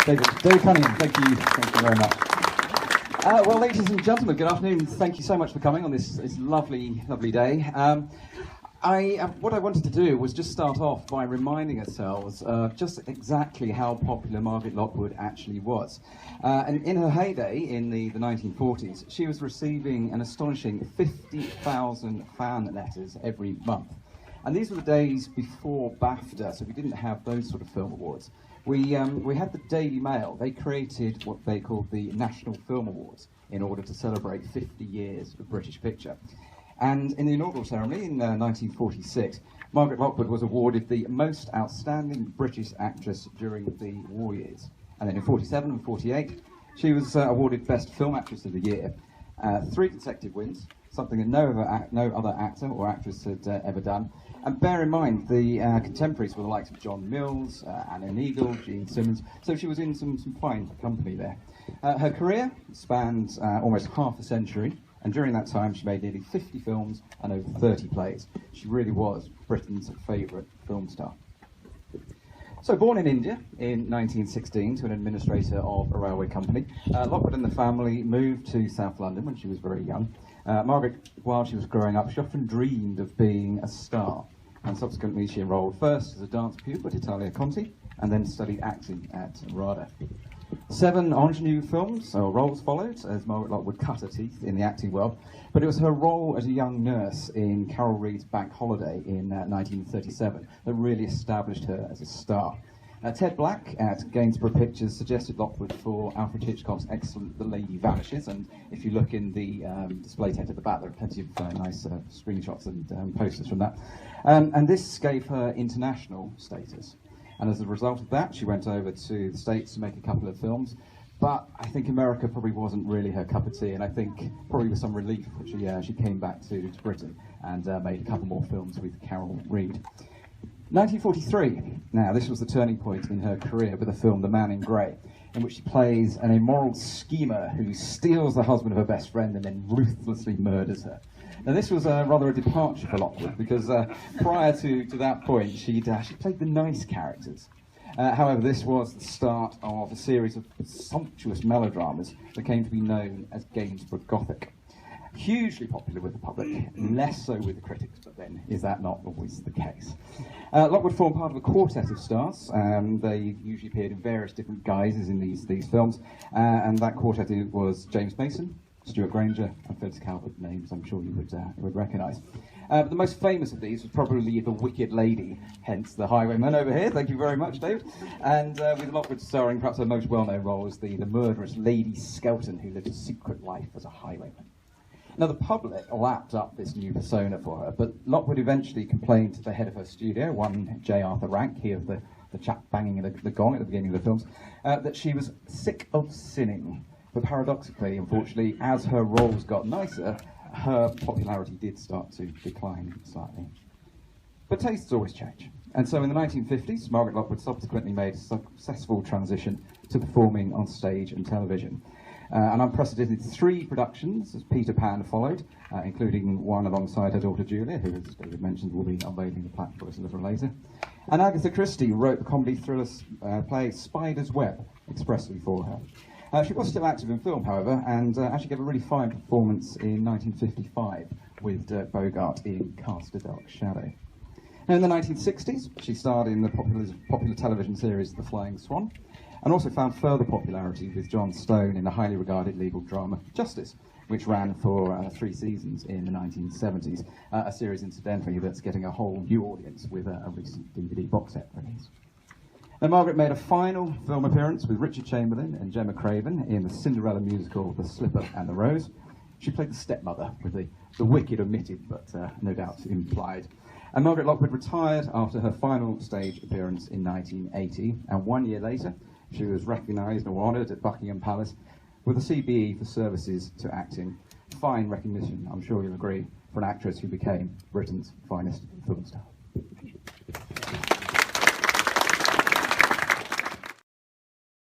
David Cunningham, thank you very much. Well, ladies and gentlemen, good afternoon. Thank you so much for coming on this lovely day. What I wanted to do was just start off by reminding ourselves just exactly how popular Margaret Lockwood actually was. And in her heyday, in the 1940s, she was receiving an astonishing 50,000 fan letters every month. And these were the days before BAFTA, so we didn't have those sort of film awards. We had the Daily Mail. They created what they called the National Film Awards in order to celebrate 50 years of British picture. And in the inaugural ceremony in 1946, Margaret Lockwood was awarded the Most Outstanding British Actress during the war years. And then in 47 and 48, she was awarded Best Film Actress of the Year. 3 consecutive wins, something that no other actor or actress had ever done. And bear in mind, the contemporaries were the likes of John Mills, Anna Neagle, Gene Simmons, so she was in some fine company there. Her career spanned almost half a century, and during that time she made nearly 50 films and over 30 plays. She really was Britain's favourite film star. So born in India in 1916 to an administrator of a railway company, Lockwood and the family moved to South London when she was very young. Margaret, while she was growing up, she often dreamed of being a star, and subsequently she enrolled first as a dance pupil at Italia Conti and then studied acting at RADA. 7 ingenue films or roles followed as Margaret Lockwood cut her teeth in the acting world, but it was her role as a young nurse in Carol Reed's Bank Holiday in 1937 that really established her as a star. Ted Black at Gainsborough Pictures suggested Lockwood for Alfred Hitchcock's excellent The Lady Vanishes, and if you look in the display tent at the back, there are plenty of nice screenshots and posters from that. And this gave her international status. And as a result of that, she went over to the States to make a couple of films. But I think America probably wasn't really her cup of tea, and I think probably with some relief she came back to Britain and made a couple more films with Carol Reed. 1943, now this was the turning point in her career with the film The Man in Grey, in which she plays an immoral schemer who steals the husband of her best friend and then ruthlessly murders her. Now this was rather a departure for Lockwood, because prior to that point she played the nice characters. However, this was the start of a series of sumptuous melodramas that came to be known as Gainsborough Gothic. Hugely popular with the public, less so with the critics, but then is that not always the case? Lockwood formed part of a quartet of stars. They usually appeared in various different guises in these films, and that quartet was James Mason, Stuart Granger, and Phyllis Calvert, names I'm sure you would recognise. But the most famous of these was probably The Wicked Lady, hence the Highwayman over here. Thank you very much, David. And with Lockwood starring perhaps her most well-known role as the murderous Lady Skelton, who lived a secret life as a highwayman. Now, the public lapped up this new persona for her, but Lockwood eventually complained to the head of her studio, one J. Arthur Rank, he of the chap banging the gong at the beginning of the films, that she was sick of sinning. But paradoxically, unfortunately, as her roles got nicer, her popularity did start to decline slightly. But tastes always change. And so in the 1950s, Margaret Lockwood subsequently made a successful transition to performing on stage and television. An unprecedented 3 productions as Peter Pan followed, including one alongside her daughter Julia, who, as David mentioned, will be unveiling the plaque for us a little later. And Agatha Christie wrote the comedy thriller play Spider's Web expressly for her. She was still active in film, however, and actually gave a really fine performance in 1955 with Dirk Bogarde in Cast a Dark Shadow. Now, in the 1960s, she starred in the popular television series The Flying Swan, and also found further popularity with John Stone in the highly regarded legal drama Justice, which ran for 3 seasons in the 1970s, a series, incidentally, that's getting a whole new audience with a recent DVD box set release. Now, Margaret made a final film appearance with Richard Chamberlain and Gemma Craven in the Cinderella musical The Slipper and the Rose. She played the stepmother, with the wicked omitted, but no doubt implied. And Margaret Lockwood retired after her final stage appearance in 1980, and 1 year later, she was recognised or honoured at Buckingham Palace with a CBE for services to acting. Fine recognition, I'm sure you'll agree, for an actress who became Britain's finest film star.